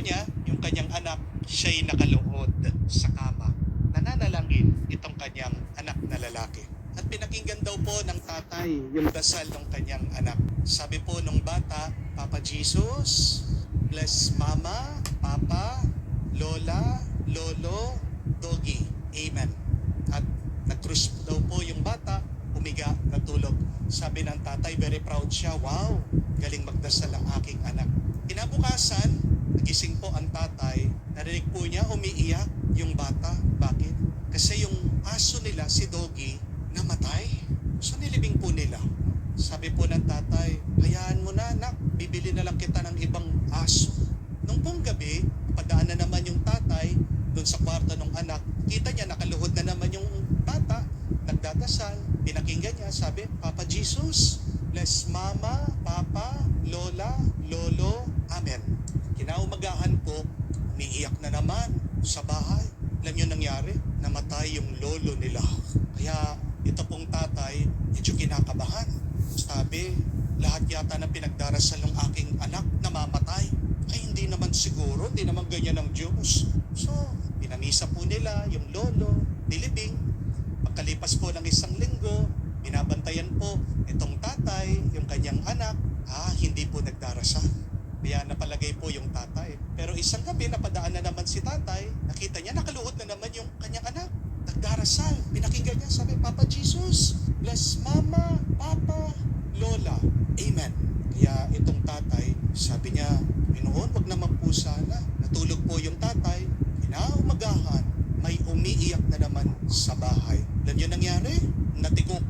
niya, yung kanyang anak, siya'y nakaluhod sa kama. Nananalangin itong kanyang anak na lalaki. At pinakinggan daw po ng tatay yung dasal ng kanyang anak. Sabi po nung bata, Papa Jesus, bless Mama, Papa, Lola, Lolo, Doggy. Amen. At nag-cruise daw po yung bata, humiga, natulog. Sabi ng tatay, very proud siya, wow, galing magdasal ang aking anak. Kinabukasan, nagising po ang tatay, narinig po niya umiiyak yung bata. Bakit? Kasi yung aso nila, si Doggy, namatay. So nilibing po nila. Sabi po ng tatay, hayaan mo na anak, bibili na lang kita ng ibang aso. Nung pong gabi, padaan na naman yung tatay doon sa kwarto ng anak. Kita niya, nakaluhod na naman yung bata, nagdadasal, pinakinggan niya, sabi, Papa Jesus, bless Mama, Papa, Lola, Lolo, Amen. Kinaumagahan po, umiiyak na naman sa bahay. Alam niyo nangyari? Namatay yung lolo nila. Kaya ito pong tatay, medyo kinakabahan. Sabi, lahat yata na pinagdarasal ng aking anak namamatay. Ay hindi naman siguro, hindi naman ganyan ng Diyos. So, pinamisa po nila yung lolo, nilibing. Pagkalipas po ng isang linggo, binabantayan po itong tatay, yung kanyang anak, hindi po nagdarasal. Kaya napalagay po yung tatay. Pero isang gabi, napadaan na naman si tatay, nakita niya, nakaluhod na naman yung kanyang anak. Nagdarasal, pinakinggan niya, sabi, Papa Jesus, bless Mama, Papa, Lola, Amen. Kaya itong tatay, sabi niya, Pinoon, wag naman po sana. Natulog po yung tatay, kinaumagahan, may umiiyak na naman sa bahay. Alam niyo nangyari? Natigok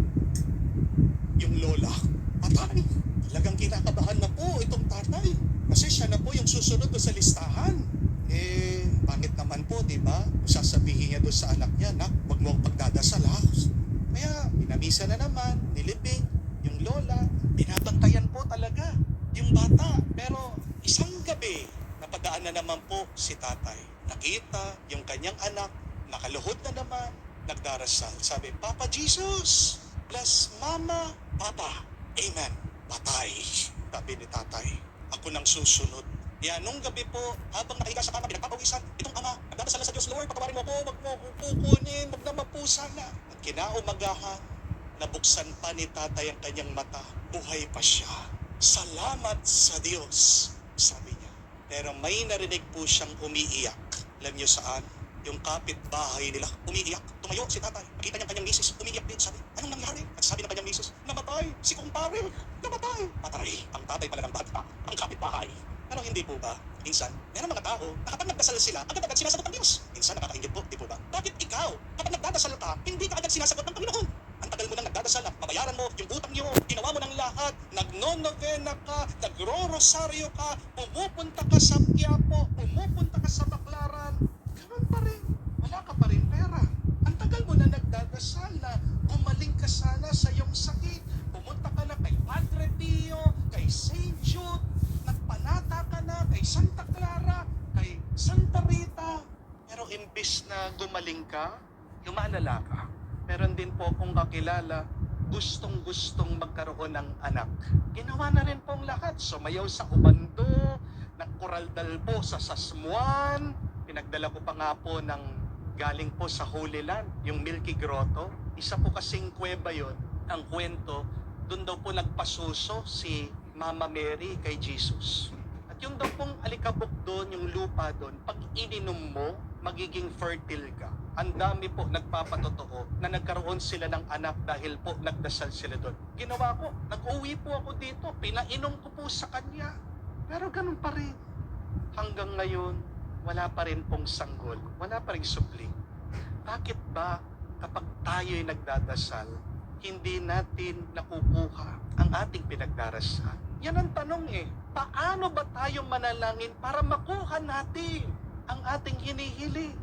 yung lola. Patay. Talagang kinakabahan na po itong tatay. Kasi siya na po yung susunod sa listahan. Pangit naman po, di ba? Sasabihin niya doon sa anak niya, nak, wag mo ang pagdadasal ha. Kaya, pinamisa na naman, nilibing, yung lola, binabantayan po talaga yung bata. Pero isang gabi, napadaan na naman po si tatay. Nakita yung kanyang anak, nakaluhod na naman, nagdarasal. Sabi, Papa Jesus, bless Mama, Papa, Amen. Patay. Sabi ni tatay, ako nang susunod. Kaya nung gabi po, habang nakahiga sa kama, pinagpapawisan, itong ama, nagdadasal sa Diyos, Lord, patawarin mo ako, wag mo akong kukunin, wag naman po sana. At kinaumagahan, nabuksan pa ni tatay ang kanyang mata, buhay pa siya. Salamat sa Diyos, sabi niya. Pero may narinig po siyang umiiyak. Alam niyo saan? Yung kapitbahay nila, umiiyak. Tumayo si tatay, nakita niya kanyang misis, umiiyak din. Sabi, anong nangyari? At sabi ng kanyang misis, namatay, si kumpare, namatay. Patay, ang tatay pala ng bata, ang kapitbahay. Pero hindi po ba? Minsan, meron mga tao na kapag nagdasal sila, agad-agad sinasagot ng Diyos. Minsan nakakaingit po, di po ba? Bakit ikaw, kapag nagdadasal ka, hindi ka agad sinasagot ng Panginoon? Ang tagal mo nang nagdadasal na, mabayaran mo yung utang niyo, ginawa mo ng lahat, nagno-novena ka, nagro-rosaryo ka, pumupunta ka sa Quiapo, pumupunta ka sa Baclaran, ganun pa rin, wala ka pa rin pera. Ang tagal mo na nagdadasal na, gumaling ka sana sa iyong sakit, pumunta ka na kay Padre Pio, kay Saint Jude, nagpanata ka na kay Santa Clara, kay Santa Rita, pero imbis na gumaling ka, lumalala ka. Meron din po akong kakilala, gustong-gustong magkaroon ng anak. Ginawa na rin pong lahat. Sumayaw sa Ubando, nagkoraldal po sa Sasmuan, pinagdala ko pa nga po ng galing po sa Holy Land, yung Milky Grotto. Isa po kasing kuweba yon. Ang kwento, doon daw po nagpasuso si Mama Mary kay Jesus. At yung daw pong alikabok doon, yung lupa doon, pag ininom mo, magiging fertile ka. Ang dami po nagpapatotoo na nagkaroon sila ng anak dahil po nagdasal sila doon. Ginawa ko, nag-uwi po ako dito, pinainom ko po sa kanya. Pero ganun pa rin. Hanggang ngayon, wala pa rin pong sanggol, wala pa rin supli. Bakit ba kapag tayo'y nagdadasal, hindi natin nakukuha ang ating pinagdarasal? Yan ang tanong paano ba tayo manalangin para makuha natin ang ating hinihiling?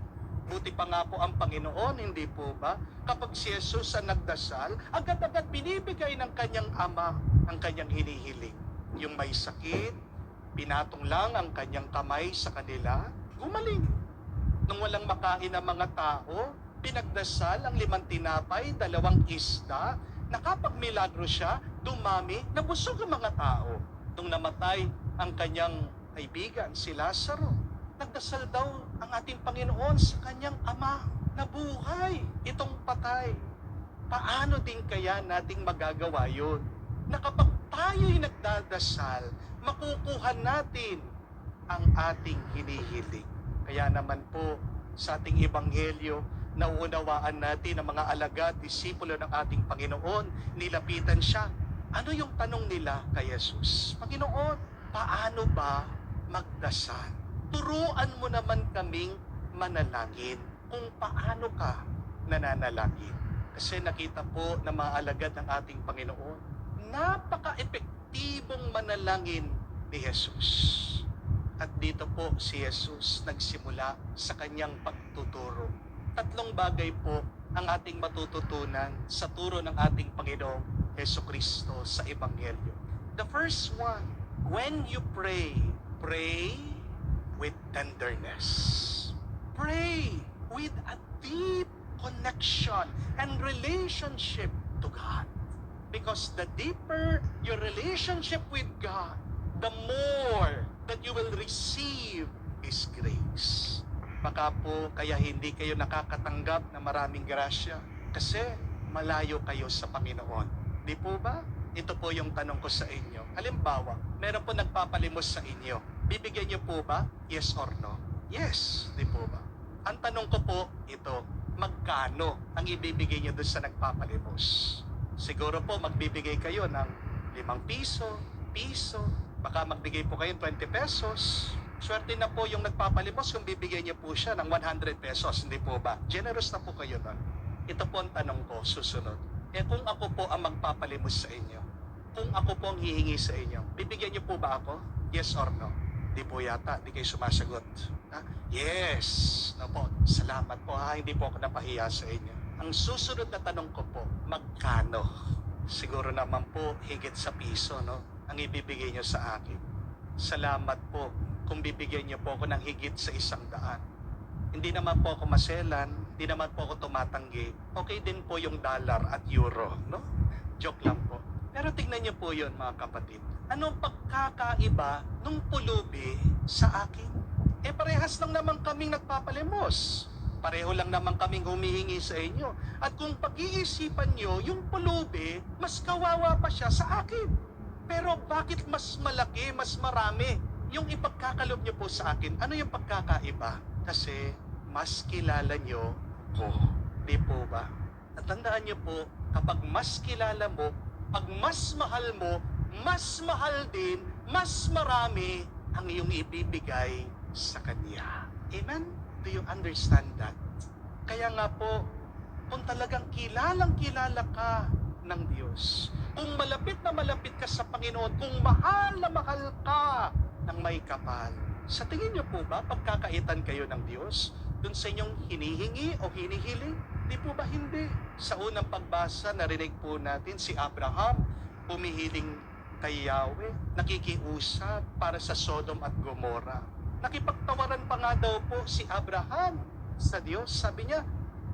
Buti pa nga po ang Panginoon, hindi po ba? Kapag si Jesus ang nagdasal, agad-agad binibigay ng kanyang ama ang kanyang hinihiling. Yung may sakit, pinatong lang ang kanyang kamay sa kanila, gumaling. Nung walang makain ng mga tao, pinagdasal ang 5 tinapay, 2 isda, nakapagmilagro siya, dumami, nabusog ang mga tao. Nung namatay ang kanyang kaibigan, si Lazaro, Nagdasal daw ang ating Panginoon sa kanyang ama na buhay, itong patay. Paano din kaya nating magagawa yun? Na kapag tayo'y nagdadasal, makukuha natin ang ating hinihiling. Kaya naman po sa ating ebanghelyo, nauunawaan natin ang mga alagad, disipulo ng ating Panginoon, nilapitan siya. Ano yung tanong nila kay Jesus? Panginoon, paano ba magdasal? Turuan mo naman kaming manalangin kung paano ka nananalangin. Kasi nakita po ng mga alagad ng ating Panginoon, napaka-epektibong manalangin ni Jesus. At dito po si Jesus nagsimula sa kanyang pagtuturo. Tatlong bagay po ang ating matututunan sa turo ng ating Panginoong Jesucristo sa Ebanghelyo. The first one, when you pray, pray with tenderness. Pray with a deep connection and relationship to God. Because the deeper your relationship with God, the more that you will receive His grace. Baka po kaya hindi kayo nakakatanggap na maraming grasya kasi malayo kayo sa Panginoon. Di po ba? Ito po yung tanong ko sa inyo. Halimbawa, meron po nagpapalimos sa inyo. Bibigyan niyo po ba? Yes or no? Yes. Di po ba? Ang tanong ko po, ito, magkano ang ibibigay niyo doon sa nagpapalimos? Siguro po magbibigay kayo ng 5 piso, baka magbigay po kayo ng 20 pesos. Swerte na po yung nagpapalimos kung bibigyan niyo po siya ng 100 pesos, hindi po ba? Generous na po kayo nun. Ito po ang tanong ko, susunod. Kung ako po ang magpapalimos sa inyo, kung ako po ang hihingi sa inyo, bibigyan niyo po ba ako? Yes or no? Di po yata, di kayo sumasagot. Ha? Yes! No po, salamat po ha, hindi po ako napahiya sa inyo. Ang susunod na tanong ko po, magkano? Siguro naman po, higit sa piso, no? Ang ibibigay niyo sa akin. Salamat po kung bibigyan niyo po ako ng higit sa 100. Hindi naman po ako maselan, hindi naman po ako tumatanggi. Okay din po yung dollar at euro, no? Joke lang po. Pero tignan niyo po yun, mga kapatid. Anong pagkakaiba nung pulubi sa akin? Parehas lang naman kaming nagpapalimos. Pareho lang naman kaming humihingi sa inyo. At kung pag-iisipan nyo, yung pulubi, mas kawawa pa siya sa akin. Pero bakit mas malaki, mas marami yung ipagkakalob nyo po sa akin? Ano yung pagkakaiba? Kasi mas kilala nyo ko. Di po ba? At tandaan nyo po, kapag mas kilala mo, pag mas mahal din, mas marami ang iyong ibibigay sa Kanya. Amen? Do you understand that? Kaya nga po, kung talagang kilala ka ng Diyos, kung malapit na malapit ka sa Panginoon, kung mahal na mahal ka ng may kapal, sa tingin niyo po ba, pagkakaitan kayo ng Diyos, dun sa inyong hinihingi o hinihiling? Di po ba hindi? Sa unang pagbasa, narinig po natin si Abraham, humihiling kay Yahweh, nakikiusap para sa Sodom at Gomorrah. Nakipagtawaran pa nga daw po si Abraham sa Diyos. Sabi niya,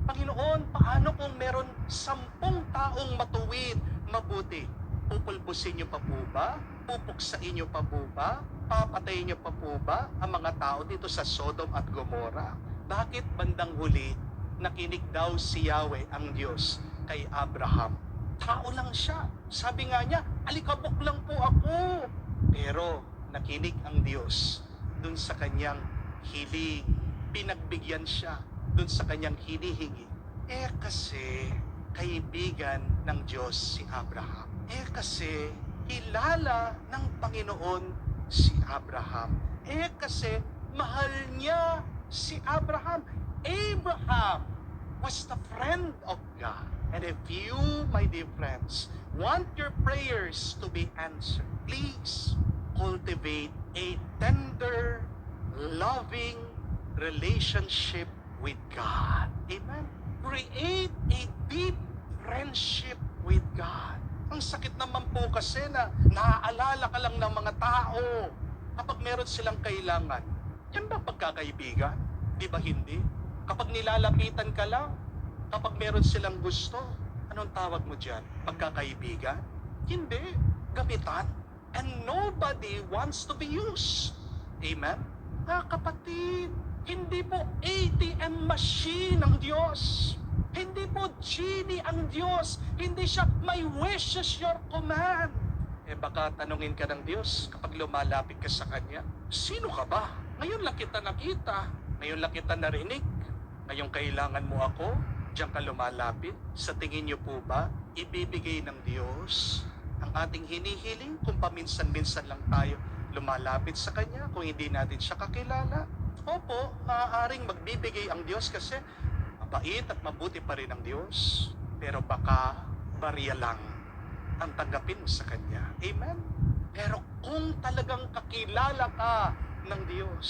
Panginoon, paano kung meron 10 taong matuwid, mabuti? Pupulbusin niyo pa po ba? Pupuksain niyo pa po ba? Papatayin niyo pa po ba ang mga tao dito sa Sodom at Gomorrah? Bakit bandang huli, nakinig daw si Yahweh, ang Diyos, kay Abraham? Tao lang siya. Sabi nga niya, alikabok lang po ako. Pero nakinig ang Diyos dun sa kanyang hiling. Pinagbigyan siya dun sa kanyang hinihingi. Kasi kaibigan ng Diyos si Abraham. Kasi kilala ng Panginoon si Abraham. Kasi mahal niya si Abraham. Abraham was the friend of God. And if you, my dear friends, want your prayers to be answered, please cultivate a tender, loving relationship with God. Amen? Create a deep friendship with God. Ang sakit naman po kasi na naaalala ka lang ng mga tao kapag meron silang kailangan. Yan ba pagkakaibigan? Di ba hindi? Kapag nilalapitan ka lang, kapag meron silang gusto, anong tawag mo dyan? Pagkakaibigan? Hindi. Gamitan. And nobody wants to be used. Amen? Kapatid, hindi po ATM machine ang Diyos. Hindi po genie ang Diyos. Hindi siya may wishes your command. Baka tanungin ka ng Diyos kapag lumalapit ka sa Kanya, sino ka ba? Ngayon lang kita nakita. Ngayon lang kita narinig. Ngayong kailangan mo ako, diyan ka lumalapit. Sa tingin niyo po ba, ibibigay ng Diyos ang ating hinihiling kung paminsan-minsan lang tayo lumalapit sa Kanya, kung hindi natin siya kakilala? Opo, maaaring magbibigay ang Diyos kasi mabait at mabuti pa rin ang Diyos. Pero baka barya lang ang tanggapin mo sa Kanya. Amen? Pero kung talagang kakilala ka ng Diyos,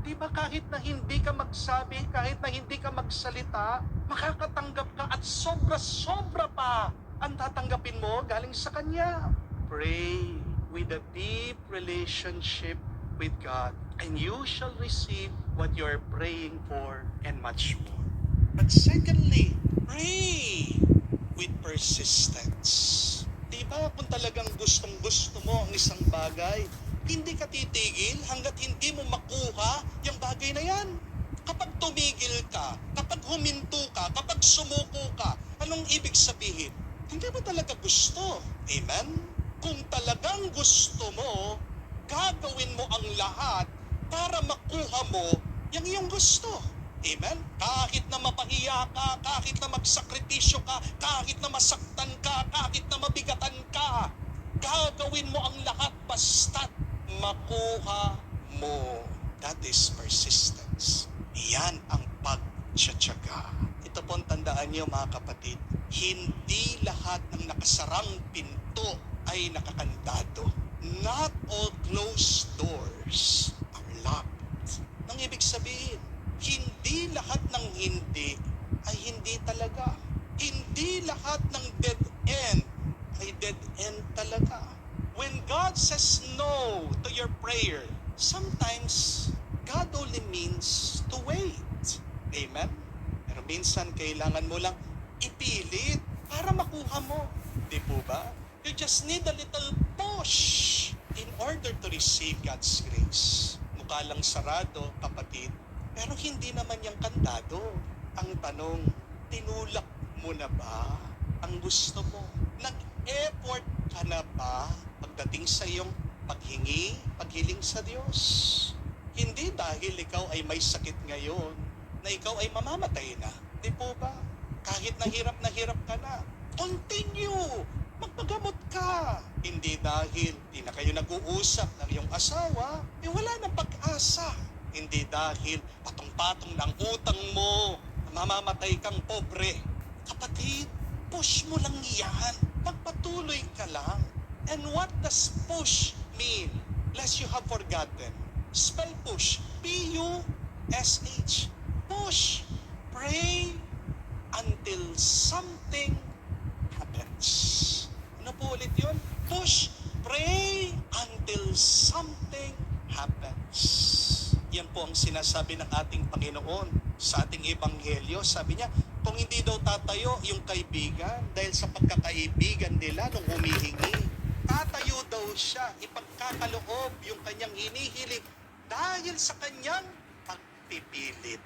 di ba kahit na hindi ka magsabi, kahit na hindi ka magsalita, makakatanggap ka at sobra-sobra pa ang tatanggapin mo galing sa Kanya. Pray with a deep relationship with God, and you shall receive what you are praying for and much more. But secondly, pray with persistence. Diba kung talagang gustong-gusto mo ang isang bagay, hindi ka titigil hanggat hindi mo makuha yung bagay na yan. Kapag tumigil ka, kapag huminto ka, kapag sumuko ka, anong ibig sabihin? Hindi mo talaga gusto. Amen? Kung talagang gusto mo, gagawin mo ang lahat para makuha mo yung iyong gusto. Amen? Kahit na mapahiya ka, kahit na magsakripisyo ka, kahit na masaktan ka, kahit na mabigatan ka, gagawin mo ang lahat basta't makuha mo. That is persistence. Yan ang pagtsatsaga. Ito po ang tandaan niyo mga kapatid, hindi lahat ng nakasarang pinto ay nakakandado. Not all closed doors are locked. Nang ibig sabihin, hindi lahat ng hindi ay hindi talaga. Hindi lahat ng dead end ay dead end talaga. When God says no to your prayer, sometimes God only means to wait. Amen? Pero minsan kailangan mo lang ipilit para makuha mo. Di po ba? You just need a little push in order to receive God's grace. Mukha lang sarado, kapatid, pero hindi naman yung kandado. Ang tanong, tinulak mo na ba ang gusto mo? Nag-effort ka na ba pagdating sa iyong paghiling sa Diyos? Hindi dahil ikaw ay may sakit ngayon, na ikaw ay mamamatay na. Di po ba? Kahit na hirap ka na, continue! Magpagamot ka! Hindi dahil di na kayo nag-uusap ng iyong asawa, wala nang pag-asa. Hindi dahil patong-patong ng utang mo, mamamatay kang pobre. Kapatid, push mo lang yan. Magpatuloy ka lang. And what does push mean? Lest you have forgotten. Spell push. P-U-S-H. Push. Pray until something happens. Ano po ulit yun? Push. Pray until something happens. Yan po ang sinasabi ng ating Panginoon sa ating ebanghelyo. Sabi niya, kung hindi daw tatayo yung kaibigan dahil sa pagkakaibigan nila nung humihingi, tatayo daw siya, ipagkakaloob yung kanyang hinihiling dahil sa kanyang pagpipilit.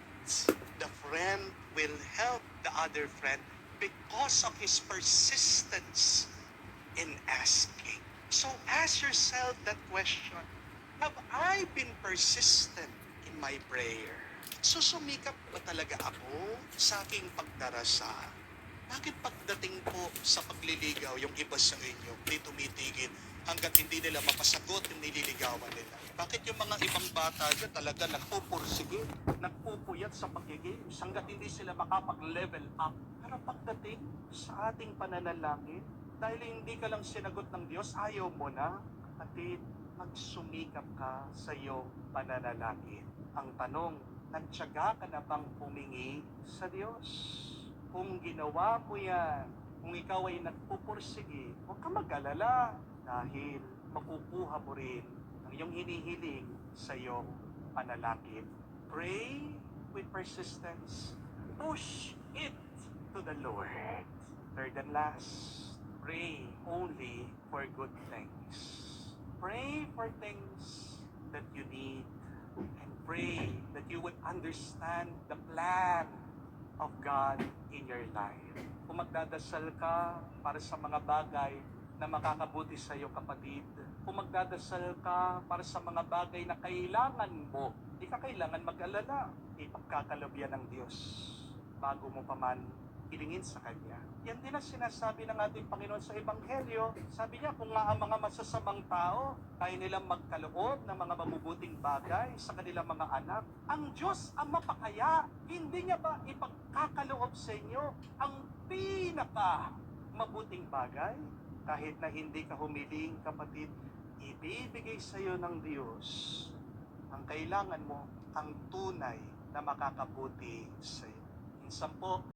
The friend will help the other friend because of his persistence in asking. So ask yourself that question. Have I been persistent in my prayer? Susumikap ba talaga ako sa aking pagdarasal? Bakit pagdating po sa pagliligaw, yung iba sa inyo, di tumitigil hanggat hindi nila mapasagot yung nililigawan nila? Bakit yung mga ibang bata dyan talaga nagpupursige, nagpupuyat sa pag-games hanggat hindi sila makapag-level up? Pero pagdating sa ating pananalangin, dahil hindi ka lang sinagot ng Diyos, ayaw mo na, kapatid, magsumikap ka sa iyong pananalangin. Ang tanong, nagtiyaga ka na bang humingi sa Diyos? Kung ginawa mo yan, kung ikaw ay nagpupursige, huwag ka mag-alala dahil makukuha mo rin ang iyong hinihiling sa iyong panalangin. Pray with persistence. Push it to the Lord. Third and last, pray only for good things. Pray for things that you need and pray that you would understand the plan of God in your life. Kung magdadasal ka para sa mga bagay na makakabuti sa iyo, kapatid, kung magdadasal ka para sa mga bagay na kailangan mo, di ka kailangan mag-alala. Ipagkakalob yan ng Diyos bago mo pa man hilingin sa Kanya. Yan din ang sinasabi ng ating Panginoon sa Ebanghelyo. Sabi niya, kung nga ang mga masasamang tao, kaya nilang magkaloob ng mga mabubuting bagay sa kanilang mga anak, ang Diyos ang mapakaya. Hindi niya ba ipagkakaloob sa inyo ang pinaka mabuting bagay? Kahit na hindi ka humiling, kapatid, ibibigay sa iyo ng Diyos ang kailangan mo, ang tunay na makakabuti sa iyo. Minsan po,